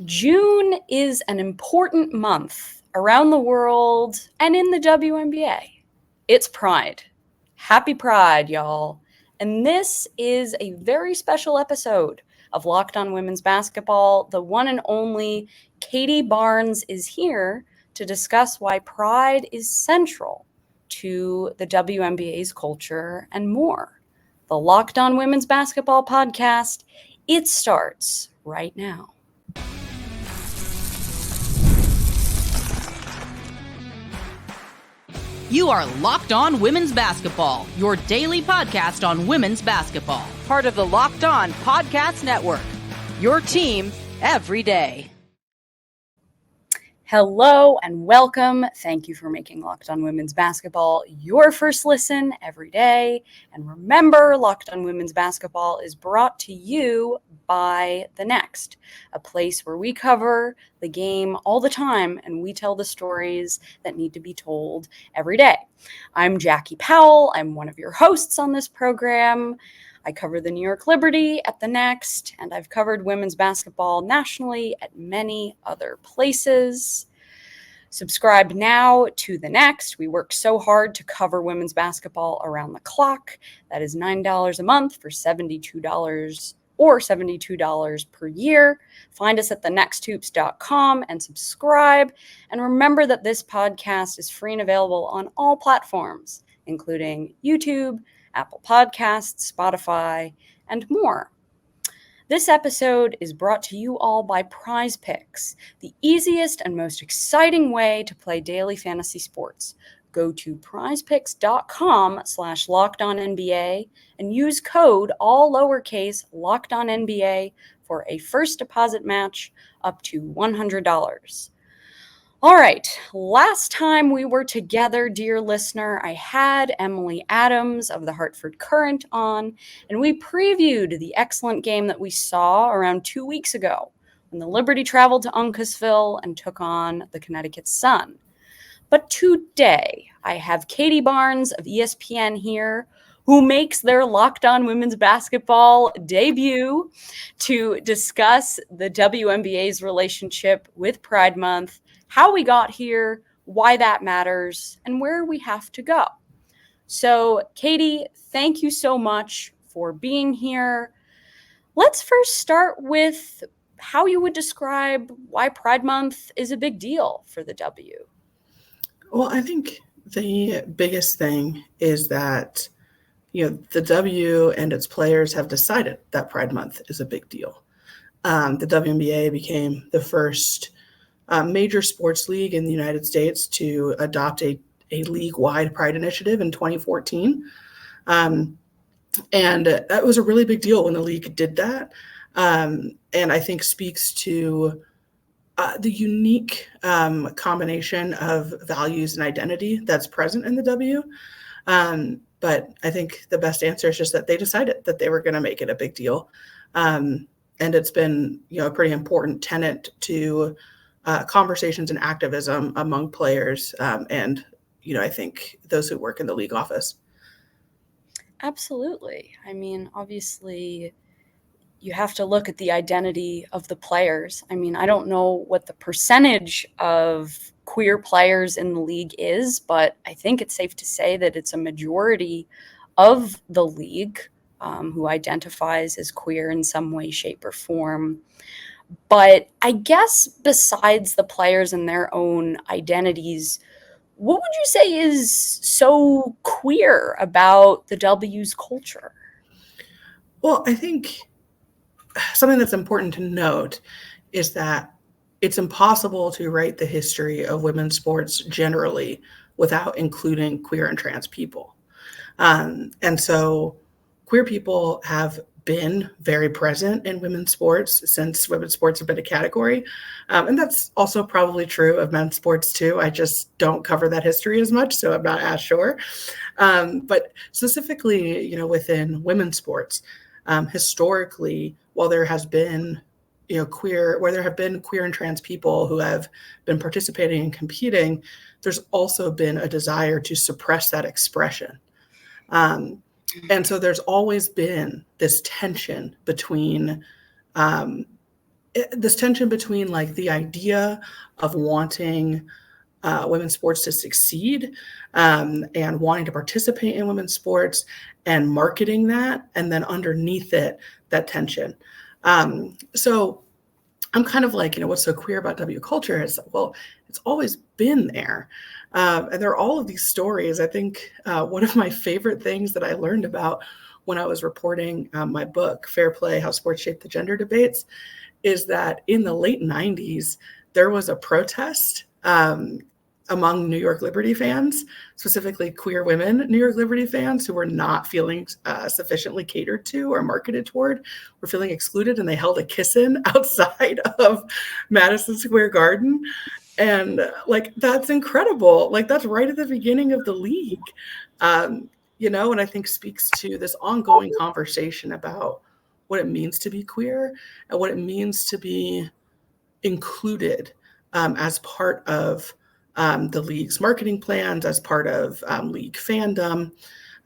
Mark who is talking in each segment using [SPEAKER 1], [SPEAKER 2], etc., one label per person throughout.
[SPEAKER 1] June is an important month around the world and in the WNBA. It's Pride. Happy Pride, y'all. And this is a very special episode of Locked On Women's Basketball. The one and only Katie Barnes is here to discuss why Pride is central to the WNBA's culture and more. The Locked On Women's Basketball podcast, it starts right now.
[SPEAKER 2] You are Locked On Women's Basketball, your daily podcast on women's basketball. Part of the Locked On Podcast Network, your team every day.
[SPEAKER 1] Hello and welcome. Thank you for making Locked On Women's Basketball your first listen every day. And remember, Locked On Women's Basketball is brought to you by The Next, a place where we cover the game all the time and we tell the stories that need to be told every day. I'm Jackie Powell. I'm one of your hosts on this program. I cover the New York Liberty at The Next, and I've covered women's basketball nationally at many other places. Subscribe now to The Next. We work so hard to cover women's basketball around the clock. That is $9 a month for $72 or $72 per year. Find us at thenexthoops.com and subscribe. And remember that this podcast is free and available on all platforms, including YouTube, Apple Podcasts, Spotify, and more. This episode is brought to you all by Prize Picks, the easiest and most exciting way to play daily fantasy sports. Go to prizepicks.com/LockedOnNBA and use code all lowercase LockedOnNBA for a first deposit match up to $100. All right, last time we were together, dear listener, I had Emily Adams of the Hartford Courant on, and we previewed the excellent game that we saw around 2 weeks ago when the Liberty traveled to Uncasville and took on the Connecticut Sun. But today, I have Katie Barnes of ESPN here, who makes their Locked On Women's Basketball debut to discuss the WNBA's relationship with Pride Month, how we got here, why that matters, and where we have to go. So, Katie, thank you so much for being here. Let's first start with how you would describe why Pride Month is a big deal for the W.
[SPEAKER 3] Well, I think the biggest thing is that, the W and its players have decided that Pride Month is a big deal. The WNBA became the first major sports league in the United States to adopt a league-wide Pride initiative in 2014. And that was a really big deal when the league did that. And I think speaks to the unique combination of values and identity that's present in the W. But I think the best answer is just that they decided that they were going to make it a big deal. And it's been, a pretty important tenet to conversations and activism among players and, I think those who work in the league office.
[SPEAKER 1] Absolutely. I mean, obviously, you have to look at the identity of the players. I mean, I don't know what the percentage of queer players in the league is, but I think it's safe to say that it's a majority of the league who identifies as queer in some way, shape, or form. But I guess besides the players and their own identities, what would you say is so queer about the W's culture?
[SPEAKER 3] Well, I think something that's important to note is that it's impossible to write the history of women's sports generally without including queer and trans people. And so queer people have been very present in women's sports since women's sports have been a category. And that's also probably true of men's sports too. I just don't cover that history as much, so I'm not as sure. But specifically, within women's sports, historically, while there has been, queer and trans people who have been participating and competing, there's also been a desire to suppress that expression. And so there's always been this tension between this tension between like the idea of wanting women's sports to succeed and wanting to participate in women's sports and marketing that, and then underneath it, that tension. So I'm kind of like, what's so queer about W culture is, well, it's always been there. And there are all of these stories. I think one of my favorite things that I learned about when I was reporting my book, Fair Play, How Sports Shape the Gender Debates, is that in the late 90s, there was a protest among New York Liberty fans, specifically queer women New York Liberty fans who were not feeling sufficiently catered to or marketed toward, were feeling excluded, and they held a kiss-in outside of Madison Square Garden. And like, that's incredible. Like, that's right at the beginning of the league, and I think speaks to this ongoing conversation about what it means to be queer and what it means to be included as part of the league's marketing plans, as part of league fandom.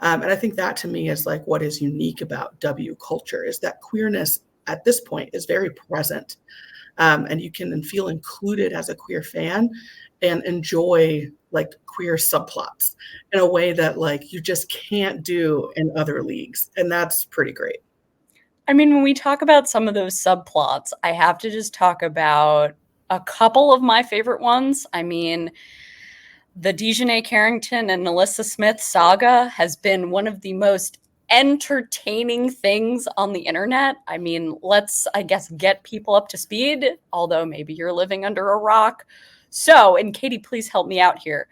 [SPEAKER 3] And I think that to me is like what is unique about W culture, is that queerness at this point is very present. And you can feel included as a queer fan and enjoy like queer subplots in a way that like you just can't do in other leagues. And that's pretty great.
[SPEAKER 1] I mean, when we talk about some of those subplots, I have to just talk about a couple of my favorite ones. I mean, the DiJonai Carrington and NaLyssa Smith saga has been one of the most entertaining things on the internet. I mean, let's, I guess, get people up to speed, although maybe you're living under a rock. So, and Katie, please help me out here.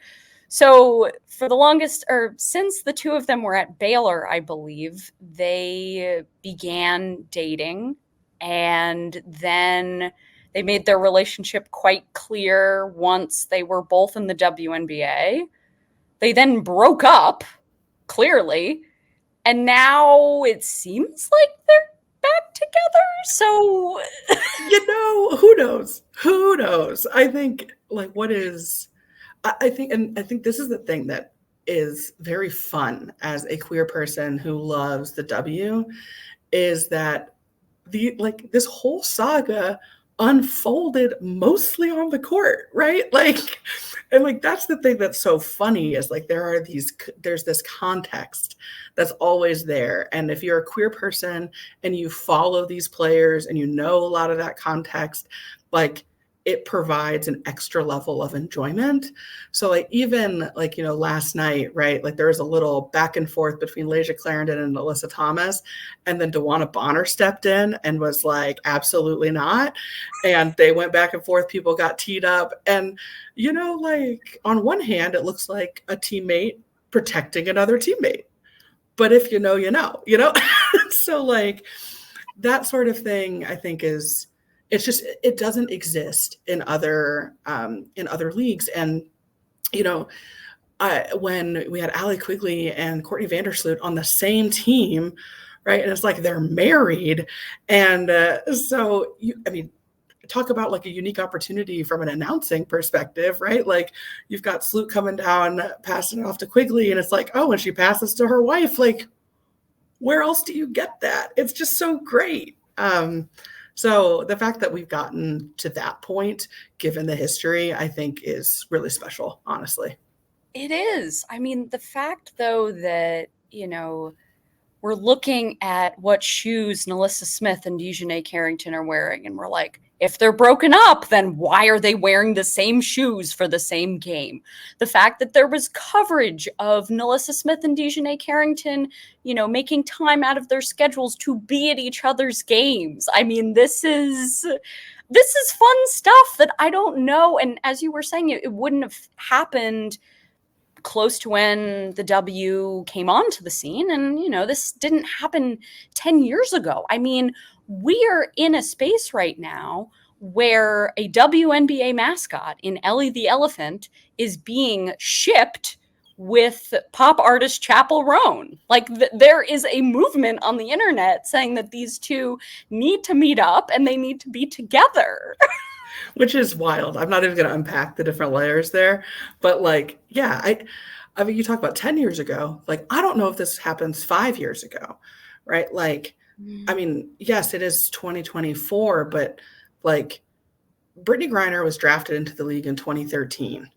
[SPEAKER 1] So for the longest, or since the two of them were at Baylor, I believe, they began dating, and then they made their relationship quite clear once they were both in the WNBA. They then broke up, clearly, and now it seems like they're back together. So,
[SPEAKER 3] who knows? Who knows? I think, like, I think this is the thing that is very fun as a queer person who loves the W, is that this whole saga unfolded mostly on the court, right? Like, and like, that's the thing that's so funny, is like there's this context that's always there. And if you're a queer person and you follow these players and you know a lot of that context, like, it provides an extra level of enjoyment. So like, even like, last night, right? Like, there was a little back and forth between Layshia Clarendon and Nelissa Thomas. And then DeWanna Bonner stepped in and was like, absolutely not. And they went back and forth. People got teed up. And, like, on one hand, it looks like a teammate protecting another teammate. But if you know, So like, that sort of thing, I think it doesn't exist in other leagues. And, when we had Allie Quigley and Courtney Vandersloot on the same team, right? And it's like they're married. And so, talk about like a unique opportunity from an announcing perspective, right? Like, you've got Sloot coming down, passing it off to Quigley, and it's like, oh, when she passes to her wife, like, where else do you get that? It's just so great. So the fact that we've gotten to that point, given the history, I think is really special, honestly.
[SPEAKER 1] It is. I mean, the fact, though, that, we're looking at what shoes NaLyssa Smith and DiJonai Carrington are wearing, and we're like, if they're broken up, then why are they wearing the same shoes for the same game? The fact that there was coverage of NaLyssa Smith and DiJonai Carrington, making time out of their schedules to be at each other's games. I mean, this is fun stuff that I don't know. And as you were saying, it wouldn't have happened close to when the W came onto the scene. And, this didn't happen 10 years ago. I mean, we are in a space right now where a WNBA mascot in Ellie the Elephant is being shipped with pop artist Chappell Roan. Like, there is a movement on the internet saying that these two need to meet up and they need to be together.
[SPEAKER 3] Which is wild. I'm not even going to unpack the different layers there. But like, yeah, I mean, you talk about 10 years ago. Like, I don't know if this happens 5 years ago, right? Like, I mean, yes, it is 2024, but like Brittany Griner was drafted into the league in 2013,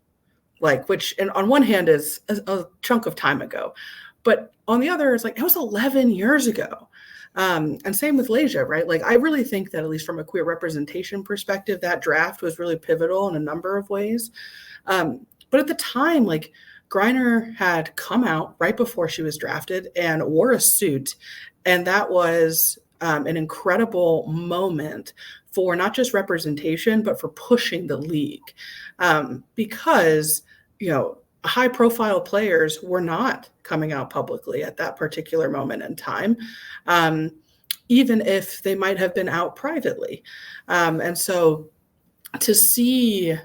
[SPEAKER 3] like, which, and on one hand is a chunk of time ago, but on the other, it's like, it was 11 years ago. And same with Layshia, right? Like, I really think that, at least from a queer representation perspective, that draft was really pivotal in a number of ways. But at the time, like, Griner had come out right before she was drafted and wore a suit. And that was an incredible moment for not just representation, but for pushing the league. Because, high profile players were not coming out publicly at that particular moment in time, even if they might have been out privately. And so to see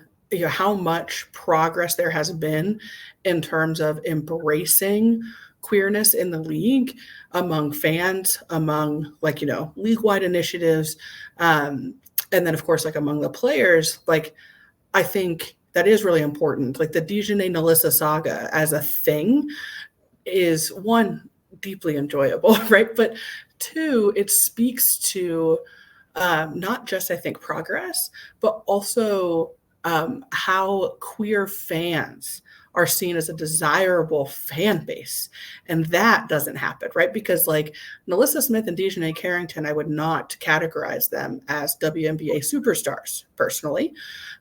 [SPEAKER 3] how much progress there has been in terms of embracing queerness in the league among fans, among league-wide initiatives, and then of course among the players, I think that is really important. Like, the DiJonai NaLyssa saga as a thing is, one, deeply enjoyable, right? But two, it speaks to not just, I think, progress, but also how queer fans are seen as a desirable fan base. And that doesn't happen, right? Because NaLyssa Smith and DiJonai Carrington, I would not categorize them as WNBA superstars personally.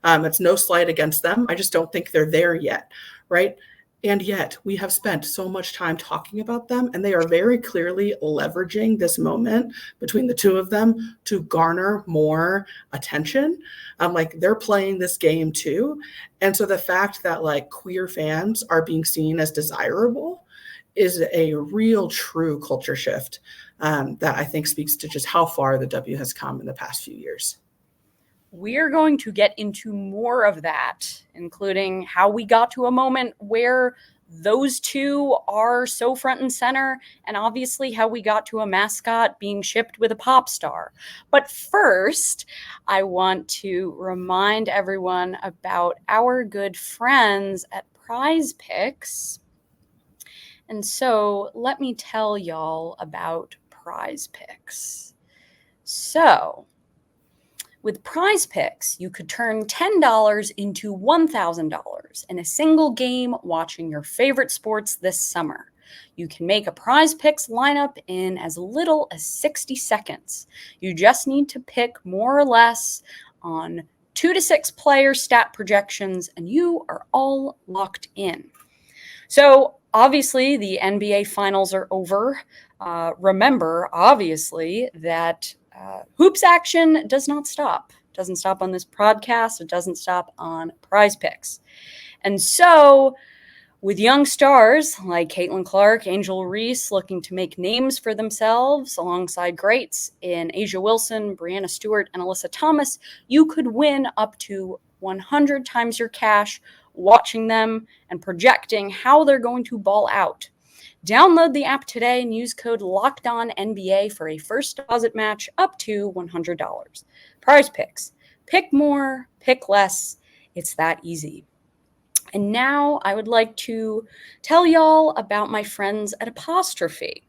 [SPEAKER 3] It's no slight against them. I just don't think they're there yet, right? And yet we have spent so much time talking about them, and they are very clearly leveraging this moment between the two of them to garner more attention. They're playing this game too. And so the fact that queer fans are being seen as desirable is a real true culture shift that I think speaks to just how far the W has come in the past few years.
[SPEAKER 1] We're going to get into more of that, including how we got to a moment where those two are so front and center, and obviously how we got to a mascot being shipped with a pop star. But first, I want to remind everyone about our good friends at Prize Picks. And so let me tell y'all about Prize Picks. So, with Prize Picks, you could turn $10 into $1,000 in a single game watching your favorite sports this summer. You can make a Prize Picks lineup in as little as 60 seconds. You just need to pick more or less on 2 to 6 player stat projections, and you are all locked in. So, obviously, the NBA Finals are over. Remember, obviously, that hoops action does not stop. It doesn't stop on this podcast. It doesn't stop on Prize Picks. And so with young stars like Caitlin Clark, Angel Reese looking to make names for themselves alongside greats in A'ja Wilson, Breanna Stewart, and Alyssa Thomas, you could win up to 100 times your cash watching them and projecting how they're going to ball out. Download the app today and use code LOCKEDONNBA for a first deposit match up to $100. Prize Picks. Pick more, pick less. It's that easy. And now I would like to tell y'all about my friends at Apostrophe.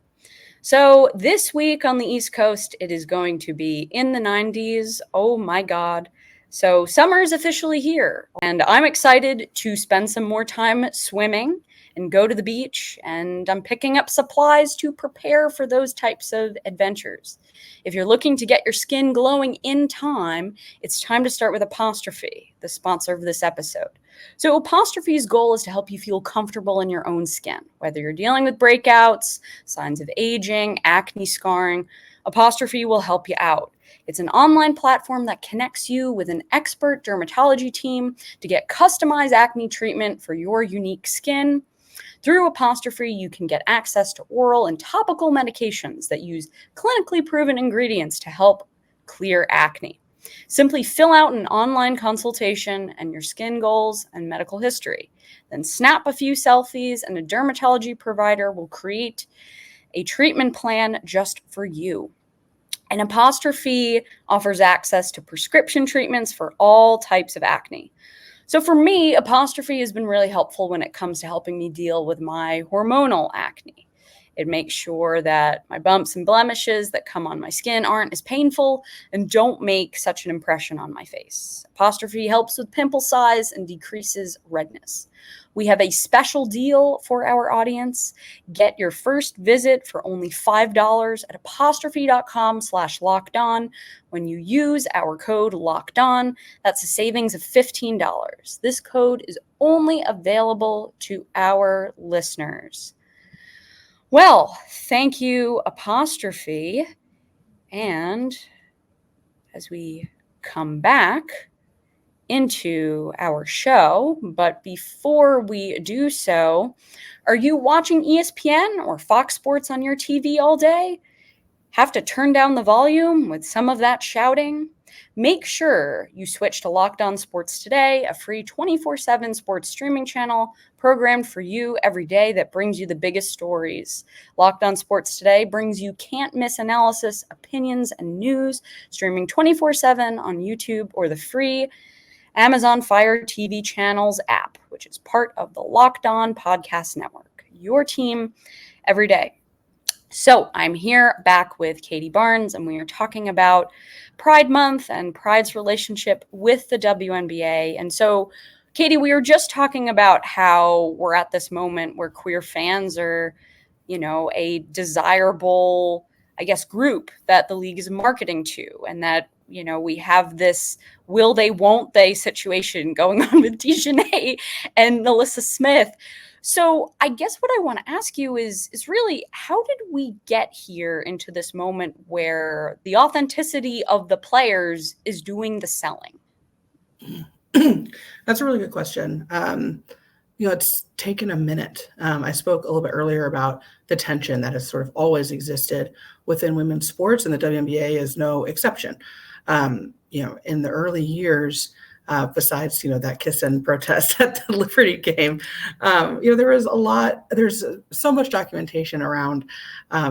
[SPEAKER 1] So this week on the East Coast, it is going to be in the 90s. Oh my God. So summer is officially here, and I'm excited to spend some more time swimming and go to the beach, and I'm picking up supplies to prepare for those types of adventures. If you're looking to get your skin glowing in time, it's time to start with Apostrophe, the sponsor of this episode. So Apostrophe's goal is to help you feel comfortable in your own skin, whether you're dealing with breakouts, signs of aging, acne scarring. Apostrophe will help you out. It's an online platform that connects you with an expert dermatology team to get customized acne treatment for your unique skin. Through Apostrophe, you can get access to oral and topical medications that use clinically proven ingredients to help clear acne. Simply fill out an online consultation and your skin goals and medical history. Then snap a few selfies and a dermatology provider will create a treatment plan just for you. And Apostrophe offers access to prescription treatments for all types of acne. So for me, Apostrophe has been really helpful when it comes to helping me deal with my hormonal acne. It makes sure that my bumps and blemishes that come on my skin aren't as painful and don't make such an impression on my face. Apostrophe helps with pimple size and decreases redness. We have a special deal for our audience. Get your first visit for only $5 at apostrophe.com/lockedon. When you use our code LOCKEDON, that's a savings of $15. This code is only available to our listeners. Well, thank you, Apostrophe. And as we come back into our show, but before we do so, are you watching ESPN or Fox Sports on your TV all day? Have to turn down the volume with some of that shouting? Make sure you switch to Locked On Sports Today, a free 24/7 sports streaming channel programmed for you every day that brings you the biggest stories. Locked On Sports Today brings you can't-miss analysis, opinions, and news, streaming 24/7 on YouTube or the free Amazon Fire TV Channels app, which is part of the Locked On Podcast Network. Your team every day. So I'm here back with Katie Barnes, and we are talking about Pride Month and Pride's relationship with the WNBA. And so, Katie, we were just talking about how we're at this moment where queer fans are, a desirable, group that the league is marketing to, and that we have this will they, won't they situation going on with DiJonai and NaLyssa Smith. So I guess what I want to ask you is really, how did we get here into this moment where the authenticity of the players is doing the selling?
[SPEAKER 3] That's a really good question. It's taken a minute. I spoke a little bit earlier about the tension that has sort of always existed within women's sports, and the WNBA is no exception. In the early years, besides, that kiss and protest at the Liberty game, there's so much documentation around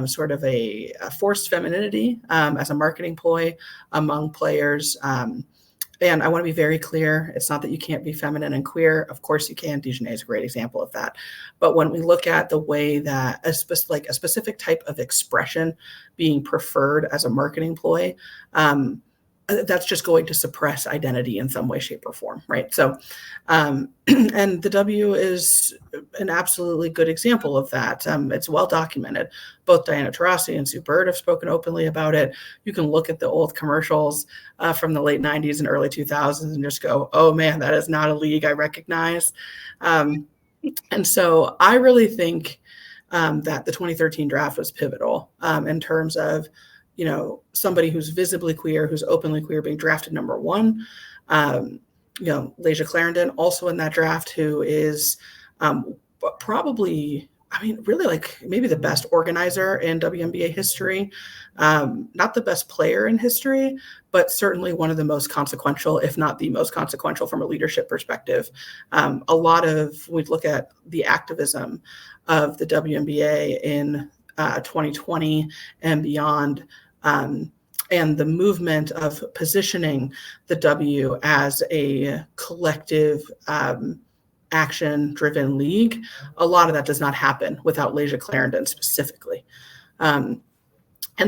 [SPEAKER 3] sort of a forced femininity as a marketing ploy among players. And I want to be very clear. It's not that you can't be feminine and queer. Of course you can. DiJonai is a great example of that. But when we look at the way that a specific type of expression being preferred as a marketing ploy, that's just going to suppress identity in some way, shape, or form, right? So, and the W is an absolutely good example of that. It's well documented. Both Diana Taurasi and Sue Bird have spoken openly about it. You can look at the old commercials from the late 90s and early 2000s and just go, oh man, that is not a league I recognize. And so I really think that the 2013 draft was pivotal in terms of somebody who's visibly queer, who's openly queer, being drafted number one. Layshia Clarendon also in that draft, who is probably, really maybe the best organizer in WNBA history. Not the best player in history, but certainly one of the most consequential, if not the most consequential from a leadership perspective. We'd look at the activism of the WNBA in 2020 and beyond, and the movement of positioning the W as a collective action-driven league. A lot of that does not happen without Layshia Clarendon specifically. And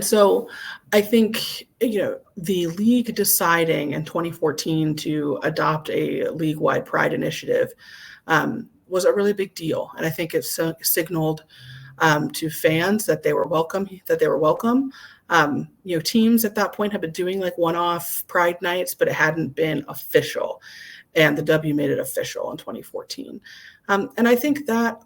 [SPEAKER 3] so I think, the league deciding in 2014 to adopt a league-wide Pride initiative was a really big deal. And I think it signaled to fans that they were welcome. Teams at that point had been doing one-off Pride nights, but it hadn't been official. And the W made it official in 2014. And I think that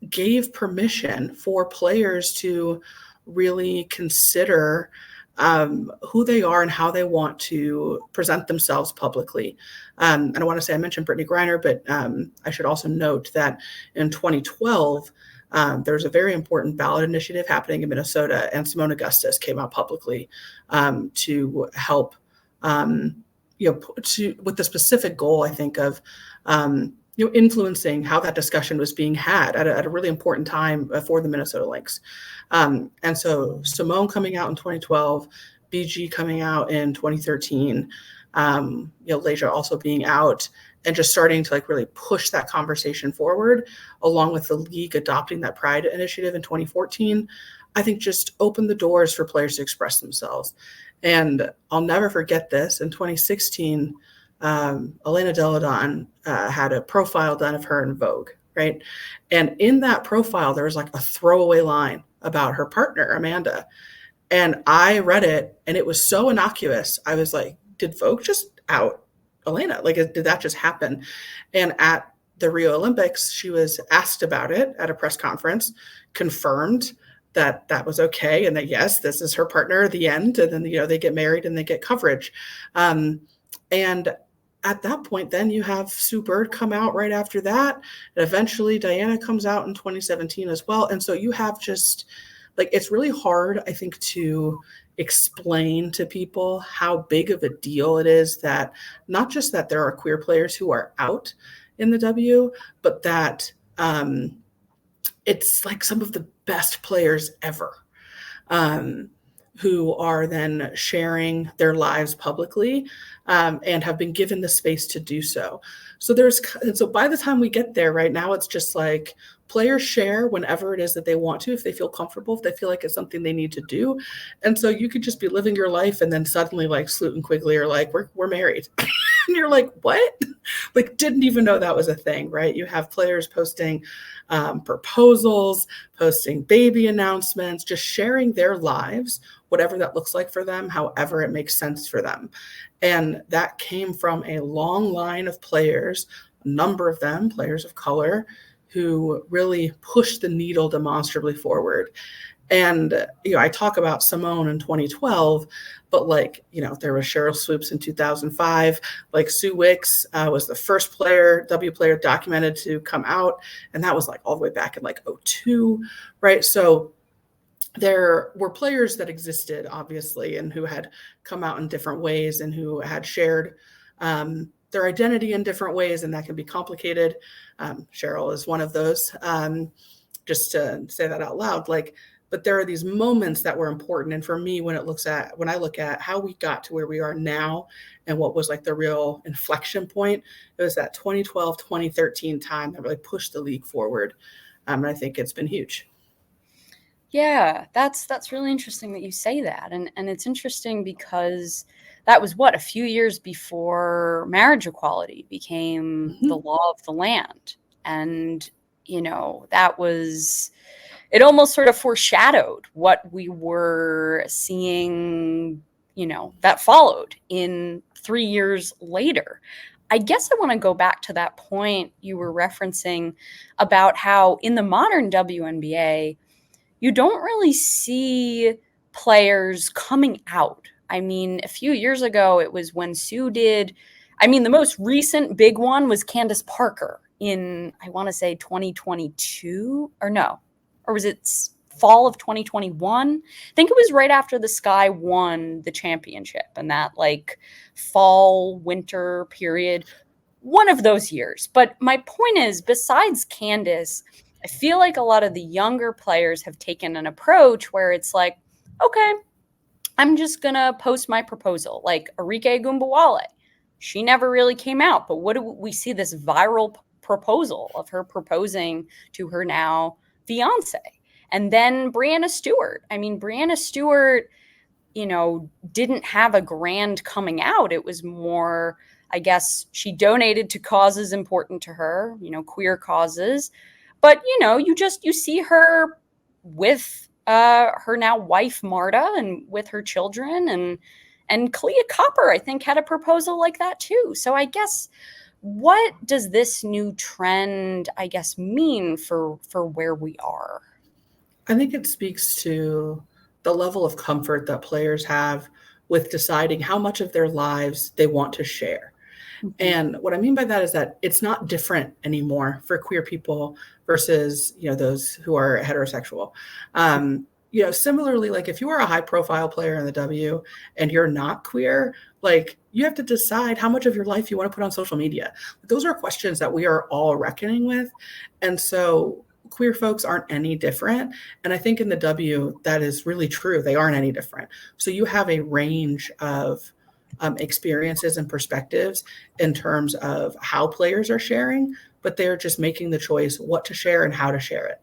[SPEAKER 3] gave permission for players to really consider who they are and how they want to present themselves publicly. And I want to say, I mentioned Brittany Griner, but I should also note that in 2012, there's a very important ballot initiative happening in Minnesota, and Simone Augustus came out publicly to help, with the specific goal, I think, of influencing how that discussion was being had at a really important time for the Minnesota Lynx. And so Simone coming out in 2012, BG coming out in 2013, Layshia also being out and just starting to like really push that conversation forward, along with the league adopting that Pride initiative in 2014, I think just opened the doors for players to express themselves. And I'll never forget this. In 2016, Elena Delle Donne had a profile done of her in Vogue, right? And in that profile, there was like a throwaway line about her partner, Amanda. And I read it, and it was so innocuous. I was like, did Vogue just out Elena? Like, did that just happen? And at the Rio Olympics, she was asked about it at a press conference, confirmed that that was okay, and that, yes, this is her partner at the end. And then, they get married and they get coverage. And at that point, then you have Sue Bird come out right after that. And eventually Diana comes out in 2017 as well. And so you have just like, it's really hard, I think, to explain to people how big of a deal it is that not just that there are queer players who are out in the W, but that it's like some of the best players ever who are then sharing their lives publicly and have been given the space to do so. So by the time we get there right now, it's just like players share whenever it is that they want to, if they feel comfortable, if they feel like it's something they need to do. And so you could just be living your life and then suddenly like Sloot and Quigley are like, we're married. And you're like, what? Like, didn't even know that was a thing, right? You have players posting proposals, posting baby announcements, just sharing their lives, whatever that looks like for them, however it makes sense for them. And that came from a long line of players, a number of them, players of color, who really pushed the needle demonstrably forward. And, I talk about Simone in 2012, but there was Cheryl Swoops in 2005, like Sue Wicks was the first W player documented to come out. And that was like all the way back in like 2002, right? So there were players that existed, obviously, and who had come out in different ways and who had shared their identity in different ways, and that can be complicated. Cheryl is one of those, just to say that out loud. But there are these moments that were important. And for me, when I look at how we got to where we are now and what was like the real inflection point, it was that 2012, 2013 time that really pushed the league forward. And I think it's been huge.
[SPEAKER 1] Yeah, that's really interesting that you say that. And it's interesting because that was a few years before marriage equality became the law of the land. And, it almost sort of foreshadowed what we were seeing, that followed in 3 years later. I guess I want to go back to that point you were referencing about how in the modern WNBA, you don't really see players coming out. I mean, a few years ago, it was when Sue did. I mean, the most recent big one was Candace Parker in, I want to say 2022 or was it fall of 2021? I think it was right after the Sky won the championship and that fall winter period, one of those years. But my point is, besides Candace, I feel like a lot of the younger players have taken an approach where it's like, okay, I'm just going to post my proposal. Like Arike Gumbawale, she never really came out, but what do we see this viral proposal of her proposing to her now fiance? And then Breanna Stewart. I mean, Breanna Stewart, didn't have a grand coming out. It was more, I guess, she donated to causes important to her, queer causes. But, you see her with her now wife, Marta, and with her children. And Clea Copper, I think, had a proposal like that, too. So I guess, what does this new trend, I guess, mean for where we are?
[SPEAKER 3] I think it speaks to the level of comfort that players have with deciding how much of their lives they want to share. Mm-hmm. And what I mean by that is that it's not different anymore for queer people versus, those who are heterosexual. Similarly, if you are a high profile player in the W and you're not queer, you have to decide how much of your life you want to put on social media. Those are questions that we are all reckoning with. And so queer folks aren't any different. And I think in the W, that is really true. They aren't any different. So you have a range of experiences and perspectives in terms of how players are sharing, but they're just making the choice what to share and how to share it.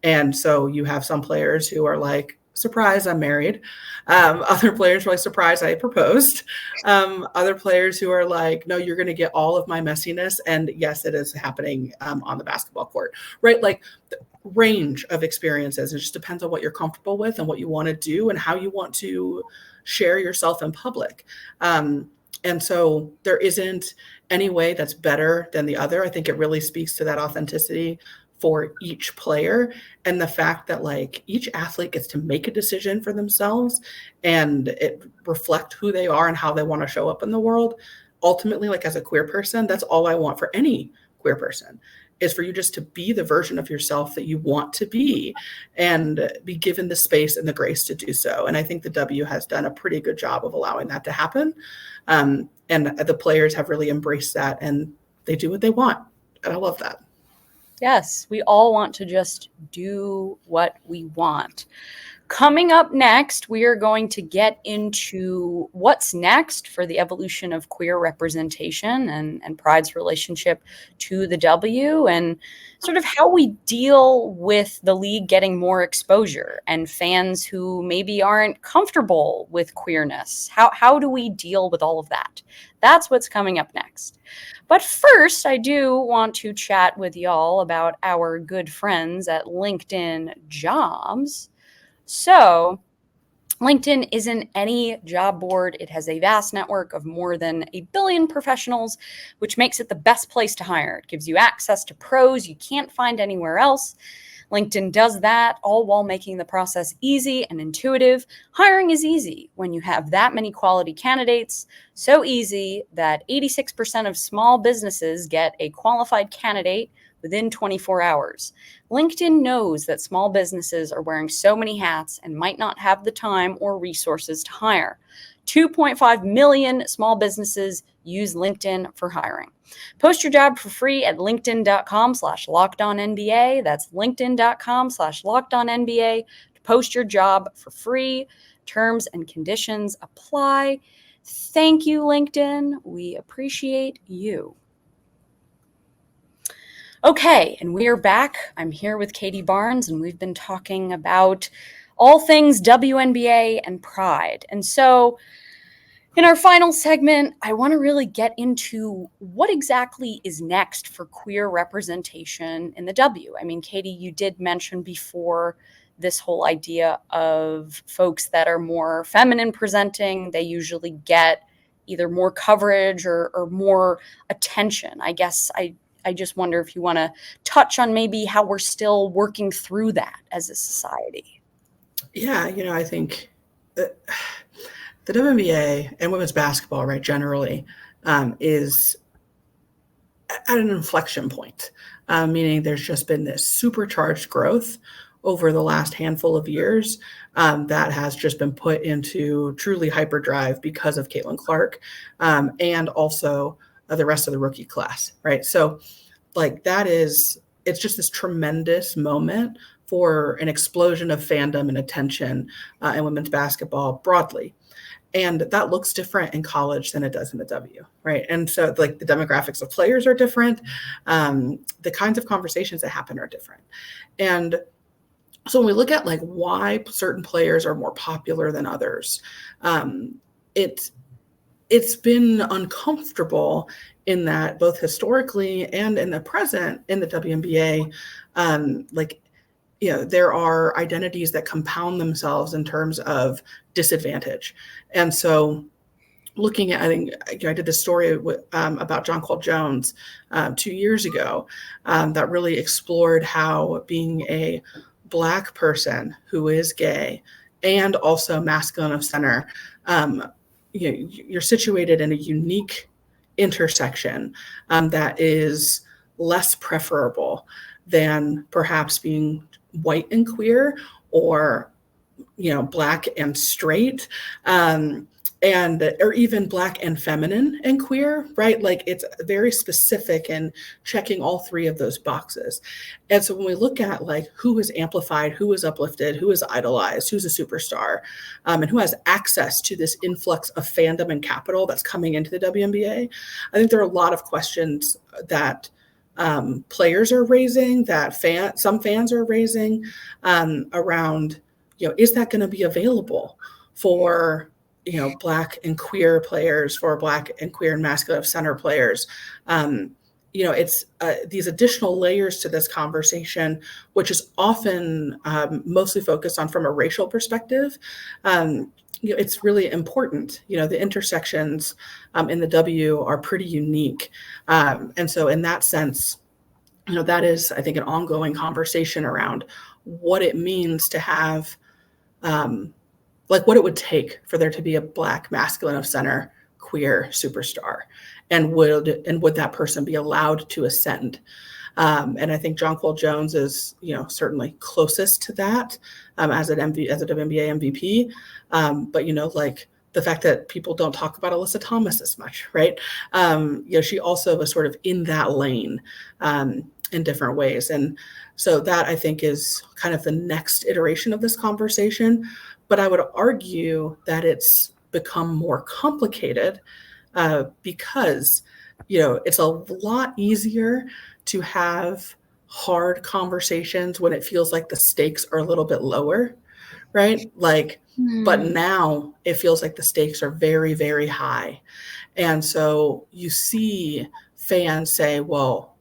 [SPEAKER 3] And so you have some players who are like, surprise, I'm married. Other players are like, surprise, I proposed. Other players who are like, no, you're going to get all of my messiness. And yes, it is happening on the basketball court, right? Like the range of experiences. It just depends on what you're comfortable with and what you want to do and how you want to share yourself in public. And so there isn't any way that's better than the other. I think it really speaks to that authenticity for each player and the fact that like each athlete gets to make a decision for themselves and it reflect who they are and how they want to show up in the world. Ultimately, like as a queer person, that's all I want for any queer person is for you just to be the version of yourself that you want to be and be given the space and the grace to do so. And I think the W has done a pretty good job of allowing that to happen. And the players have really embraced that and they do what they want. And I love that.
[SPEAKER 1] Yes, we all want to just do what we want. Coming up next, we are going to get into what's next for the evolution of queer representation and Pride's relationship to the W and sort of how we deal with the league getting more exposure and fans who maybe aren't comfortable with queerness. How do we deal with all of that? That's what's coming up next. But first, I do want to chat with y'all about our good friends at LinkedIn Jobs. So LinkedIn isn't any job board. It has a vast network of more than 1 billion professionals, which makes it the best place to hire. It gives you access to pros you can't find anywhere else. LinkedIn does that all while making the process easy and intuitive. Hiring is easy when you have that many quality candidates. So easy that 86% of small businesses get a qualified candidate within 24 hours. LinkedIn knows that small businesses are wearing so many hats and might not have the time or resources to hire. 2.5 million small businesses use LinkedIn for hiring. Post your job for free at linkedin.com/lockedonnba. That's linkedin.com/lockedonnba to post your job for free. Terms and conditions apply. Thank you, LinkedIn. We appreciate you. Okay, and we are back. I'm here with Katie Barnes, and we've been talking about all things WNBA and Pride. And so in our final segment, I want to really get into what exactly is next for queer representation in the W. I mean, Katie, you did mention before this whole idea of folks that are more feminine presenting. They usually get either more coverage or more attention. I guess I just wonder if you want to touch on maybe how we're still working through that as a society.
[SPEAKER 3] Yeah, I think that the WNBA and women's basketball, right, generally is at an inflection point, meaning there's just been this supercharged growth over the last handful of years that has just been put into truly hyperdrive because of Caitlin Clark and also the rest of the rookie class, right? So like it's just this tremendous moment for an explosion of fandom and attention in women's basketball broadly. And that looks different in college than it does in the W, right? And so like the demographics of players are different. The kinds of conversations that happen are different. And so when we look at like why certain players are more popular than others, it's been uncomfortable in that both historically and in the present in the WNBA, there are identities that compound themselves in terms of disadvantage. And so looking at, I think I did this story about Jonquel Jones 2 years ago that really explored how being a Black person who is gay and also masculine of center, you're situated in a unique intersection that is less preferable than perhaps being white and queer or Black and straight. or even Black and feminine and queer, right? Like it's very specific in checking all three of those boxes. And so when we look at like who is amplified, who is uplifted, who is idolized, who's a superstar, and who has access to this influx of fandom and capital that's coming into the WNBA, I think there are a lot of questions that players are raising, that some fans are raising around, is that going to be available for Black and queer players, for Black and queer and masculine center players? It's these additional layers to this conversation, which is often mostly focused on from a racial perspective. It's really important. The intersections in the W are pretty unique. And so in that sense, that is, I think, an ongoing conversation around what it means to have like what it would take for there to be a Black masculine of center queer superstar, and would that person be allowed to ascend? And I think Jonquel Jones is, certainly closest to that as a WNBA MVP. But like the fact that people don't talk about Alyssa Thomas as much, right? She also was sort of in that lane in different ways, and so that I think is kind of the next iteration of this conversation. But I would argue that it's become more complicated because, it's a lot easier to have hard conversations when it feels like the stakes are a little bit lower, right? Like, but now it feels like the stakes are very, very high. And so you see fans say, well,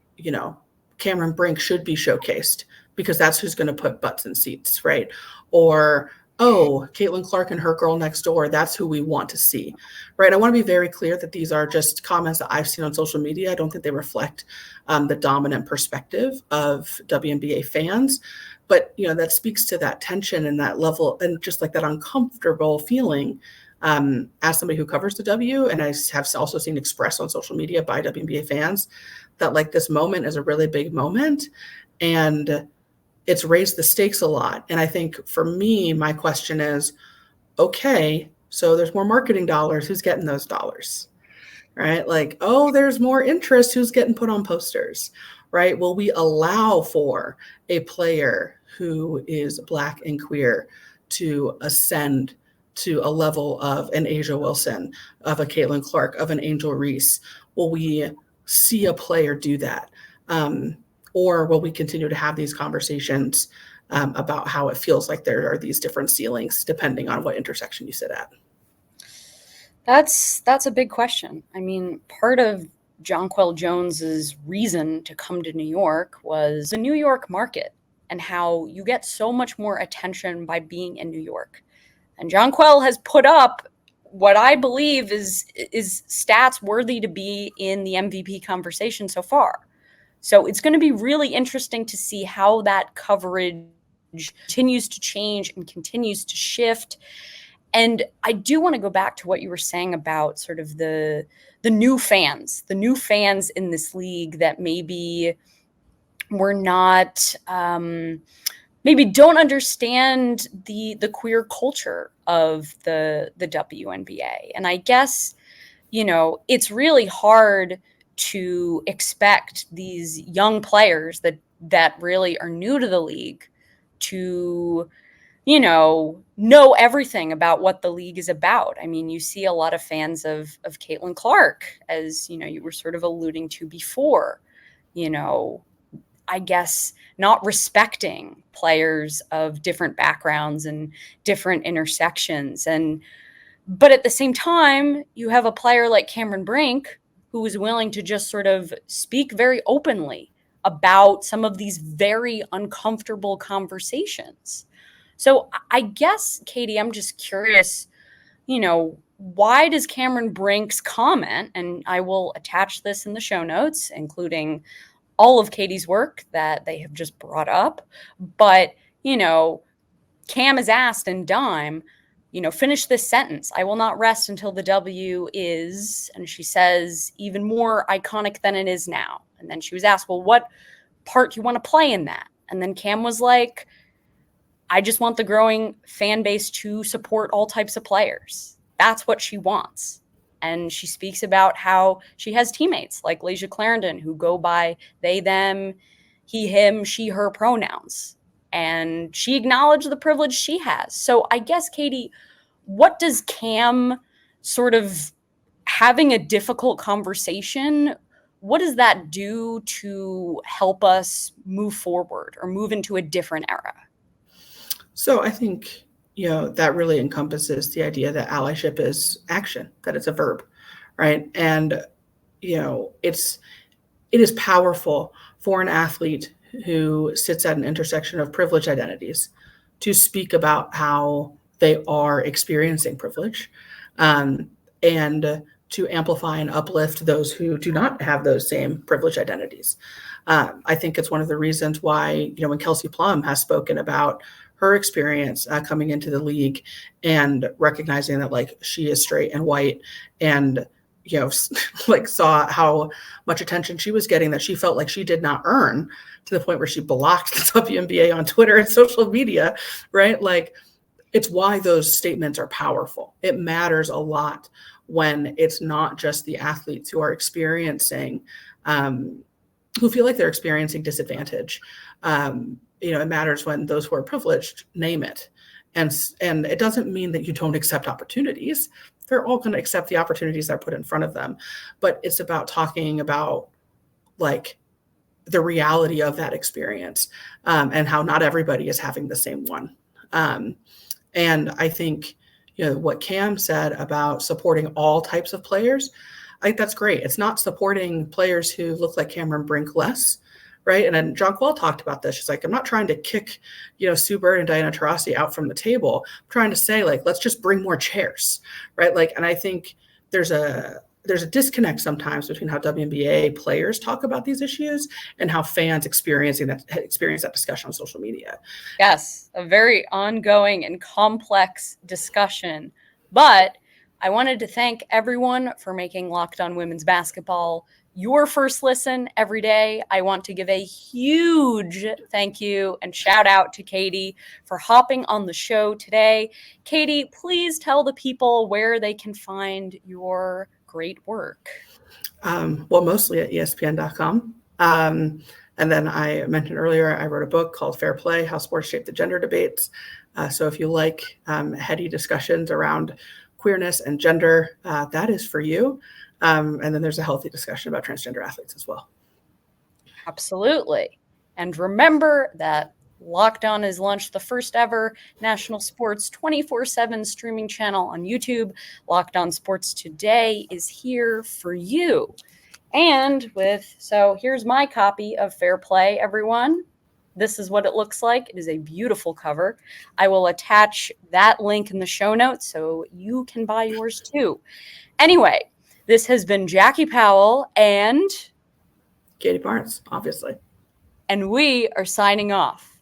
[SPEAKER 3] Cameron Brink should be showcased because that's who's going to put butts in seats, right? Or, oh, Caitlin Clark and her girl next door, that's who we want to see, right? I want to be very clear that these are just comments that I've seen on social media. I don't think they reflect the dominant perspective of WNBA fans, but, that speaks to that tension and that level and just like that uncomfortable feeling as somebody who covers the W, and I have also seen expressed on social media by WNBA fans that like this moment is a really big moment, and it's raised the stakes a lot. And I think for me, my question is, okay, so there's more marketing dollars. Who's getting those dollars, right? Like, oh, there's more interest. Who's getting put on posters, right? Will we allow for a player who is Black and queer to ascend to a level of an Asia Wilson, of a Caitlin Clark, of an Angel Reese? Will we see a player do that? Or will we continue to have these conversations about how it feels like there are these different ceilings depending on what intersection you sit at?
[SPEAKER 1] That's a big question. I mean, part of Jonquel Jones's reason to come to New York was the New York market and how you get so much more attention by being in New York. And Jonquel has put up what I believe is stats worthy to be in the MVP conversation so far. So it's going to be really interesting to see how that coverage continues to change and continues to shift. And I do want to go back to what you were saying about sort of the new fans in this league that maybe were not, maybe don't understand the queer culture of the WNBA. And I guess, it's really hard to expect these young players that really are new to the league to, know everything about what the league is about. I mean, you see a lot of fans of Caitlin Clark, as, you were sort of alluding to before, I guess not respecting players of different backgrounds and different intersections. But at the same time, you have a player like Cameron Brink who is willing to just sort of speak very openly about some of these very uncomfortable conversations. So I guess, Katie, I'm just curious, why does Cameron Brink's comment, and I will attach this in the show notes, including all of Katie's work that they have just brought up, but, Cam is asked in Dime, finish this sentence. I will not rest until the W is, and she says, even more iconic than it is now. And then she was asked, well, what part do you want to play in that? And then Cam was like, I just want the growing fan base to support all types of players. that's what she wants. And she speaks about how she has teammates like Layshia Clarendon who go by they, them, he, him, she, her pronouns. And she acknowledged the privilege she has. So I guess, Katie, what does Cam sort of having a difficult conversation, what does that do to help us move forward or move into a different era?
[SPEAKER 3] So I think, that really encompasses the idea that allyship is action, that it's a verb, right? And, it is powerful for an athlete who sits at an intersection of privilege identities to speak about how they are experiencing privilege, and to amplify and uplift those who do not have those same privilege identities. I think it's one of the reasons why, when Kelsey Plum has spoken about her experience coming into the league and recognizing that like she is straight and white and, like saw how much attention she was getting that she felt like she did not earn, to the point where she blocked the WNBA on Twitter and social media, right? Like, it's why those statements are powerful. It matters a lot when it's not just the athletes who are experiencing, who feel like they're experiencing disadvantage. It matters when those who are privileged name it. And it doesn't mean that you don't accept opportunities. They're all going to accept the opportunities that are put in front of them. But it's about talking about like the reality of that experience, and how not everybody is having the same one. And I think, what Cam said about supporting all types of players, I think that's great. It's not supporting players who look like Cameron Brink less, right? And then Jonquel talked about this. She's like, I'm not trying to kick, Sue Bird and Diana Taurasi out from the table. I'm trying to say, like, let's just bring more chairs, right? Like, and I think there's a disconnect sometimes between how WNBA players talk about these issues and how fans experience that discussion on social media.
[SPEAKER 1] Yes, a very ongoing and complex discussion. But I wanted to thank everyone for making Locked On Women's Basketball your first listen every day. I want to give a huge thank you and shout out to Katie for hopping on the show today. Katie, please tell the people where they can find your great work.
[SPEAKER 3] Well, mostly at ESPN.com. And then I mentioned earlier, I wrote a book called Fair Play, How Sports Shape the Gender Debates. So if you like heady discussions around queerness and gender, that is for you. And then there's a healthy discussion about transgender athletes as well.
[SPEAKER 1] Absolutely. And remember that Locked On has launched the first ever national sports 24/7 streaming channel on YouTube. Locked On Sports Today is here for you. And so here's my copy of Fair Play, everyone. This is what it looks like. It is a beautiful cover. I will attach that link in the show notes so you can buy yours too. Anyway, this has been Jackie Powell and
[SPEAKER 3] Katie Barnes, obviously.
[SPEAKER 1] And we are signing off.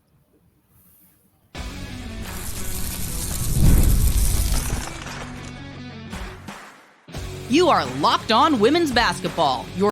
[SPEAKER 2] You are Locked On Women's Basketball, your